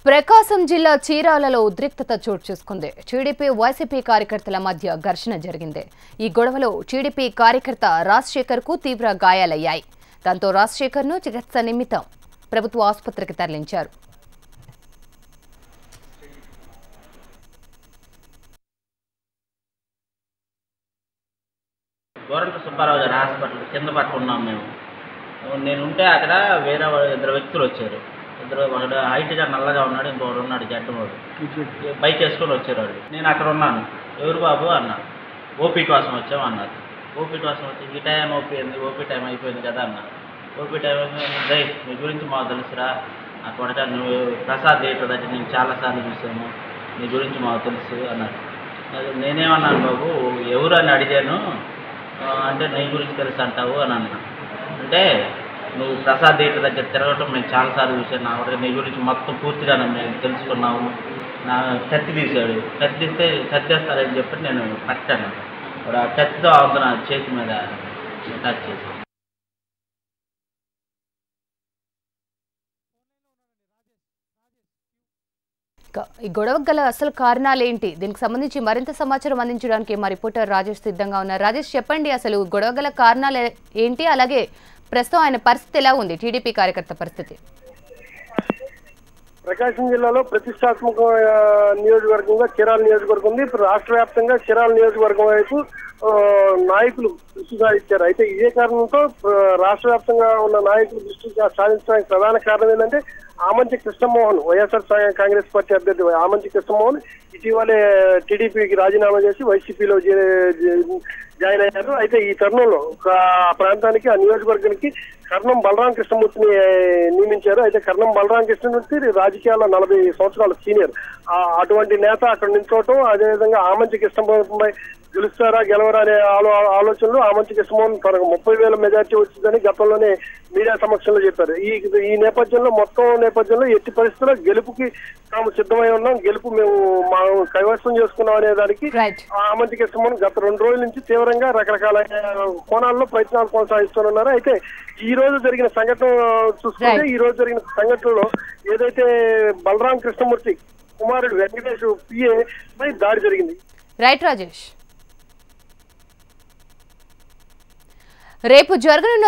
ప్రకాశం జిల్లా చీరాలలో ఉద్రిక్తత చోటు చేసుకుంది. టీడీపీ వైసీపీ కార్యకర్తల మధ్య ఘర్షణ జరిగింది. ఈ గొడవలో టీడీపీ కార్యకర్త రాజశేఖర్ కు తీవ్ర గాయాలయ్యాయి. దాంతో రాజశేఖర్ ను చికిత్స నిమిత్తం ప్రభుత్వ ఆసుపత్రికి తరలించారు. గోరంట్ల సుబ్బారావు గారి హాస్పిటల్ కింద పక్క ఉన్నాం మేము. నేనుంటే అక్కడ వేరే ఇద్దరు వ్యక్తులు వచ్చారు. ఒకడు హైట్గా నల్లగా ఉన్నాడు, ఇంకొకడు ఉన్నాడు జడ్డవాడు. బైక్ వేసుకొని వచ్చారు వాళ్ళు. నేను అక్కడ ఉన్నాను. ఎవరు బాబు అన్నా. ఓపీ కోసం వచ్చాము అన్నారు. ఓపీ కోసం వచ్చి ఈ టైం ఓపీ అయింది, ఓపీ టైం అయిపోయింది కదా అన్నారు. ఓపీ టైం అయిపోయింది, మీ గురించి మాకు తెలుసురా, ఆ కొడక నువ్వు ప్రసాద్ థియేటర్ దగ్గర నేను చాలాసార్లు చూసాను, నీ గురించి మాకు తెలుసు అన్నారు. నేనేమన్నాను బాబు, ఎవరు అని అడిగాను. అంటే నీ గురించి తెలుసు అంటావు అని అన్నా. అంటే నువ్వు ప్రసాద్ థియేటర్ దగ్గర తిరగటం నేను చాలాసార్లు చూశాను, నా నీ గురించి మొత్తం పూర్తిగా నేను తెలుసుకున్నావు. నా కత్తి తీశాడు, కత్తి తీస్తే కత్తేస్తారని చెప్పి నేను పట్టాను. ఇప్పుడు ఆ కత్తితో అవుతున్న చేతి మీద టచ్ చేశాను. ఈ గొడవకు గల అసలు కారణాలేంటి, దీనికి సంబంధించి మరింత సమాచారం అందించడానికి మా రిపోర్టర్ రాజేష్ సిద్ధంగా ఉన్నారు. రాజేష్, చెప్పండి, అసలు గొడవ గల కారణాలు ఏంటి, అలాగే ప్రస్తుతం ఆయన పరిస్థితి ఎలా ఉంది, టీడీపీ కార్యకర్త పరిస్థితి? ప్రకాశం జిల్లాలో ప్రతిష్టాత్మక నియోజకవర్గంగా చీరాల నియోజకవర్గం ఉంది. ఇప్పుడు రాష్ట్ర వ్యాప్తంగా చీరాల నియోజకవర్గం వైపు నాయకులు దృష్టి సాధించారు. అయితే ఇదే కారణంతో రాష్ట్ర వ్యాప్తంగా ఉన్న నాయకులు దృష్టి సాధించడానికి ప్రధాన కారణం ఏంటంటే ఆమంచి కృష్ణమోహన్, వైఎస్ఆర్ కాంగ్రెస్ పార్టీ అభ్యర్థి ఆమంచి కృష్ణమోహన్ ఇటీవలే టీడీపీకి రాజీనామా చేసి వైసీపీలో జాయిన్ అయ్యారు. అయితే ఈ తరుణంలో ఆ ప్రాంతానికి, ఆ నియోజకవర్గానికి కర్ణం బలరాం కృష్ణమూర్తిని నియమించారు. అయితే కర్ణం బలరాం కృష్ణమూర్తి రాజకీయాల్లో 40 సంవత్సరాల సీనియర్. అటువంటి నేత అక్కడ నిల్చోవటం, అదేవిధంగా ఆమంచి కృష్ణమోహన్పై గెలుస్తారా గెలవరా అనే ఆలోచనలు ఆమంచి కృష్ణమోహన్ తనకు 30,000 మెజార్టీ వచ్చిందని గతంలోనే మీడియా సమక్షంలో చెప్పారు. ఈ నేపథ్యంలో ఎట్టి పరిస్థితుల్లో గెలుపుకి తాము సిద్ధమై ఉన్నాం, గెలుపు మేము కైవసం చేసుకున్నాం అనే దానికి ఆమంచి కృష్ణమోహన్ గత 2 రోజుల నుంచి తీవ్రంగా రకరకాల కోణాల్లో ప్రయత్నాలు కొనసాగిస్తున్నారు. అయితే ఈ రోజు జరిగిన సంఘటన చూసుకుంటే, ఈ రోజు జరిగిన సంఘటనలో ఏదైతే బలరాం కృష్ణమూర్తి కుమారుడు వెంకటేష్ పిఏ పై దాడి జరిగింది. రైట్ రాజేష్, రేపు జరగనున్న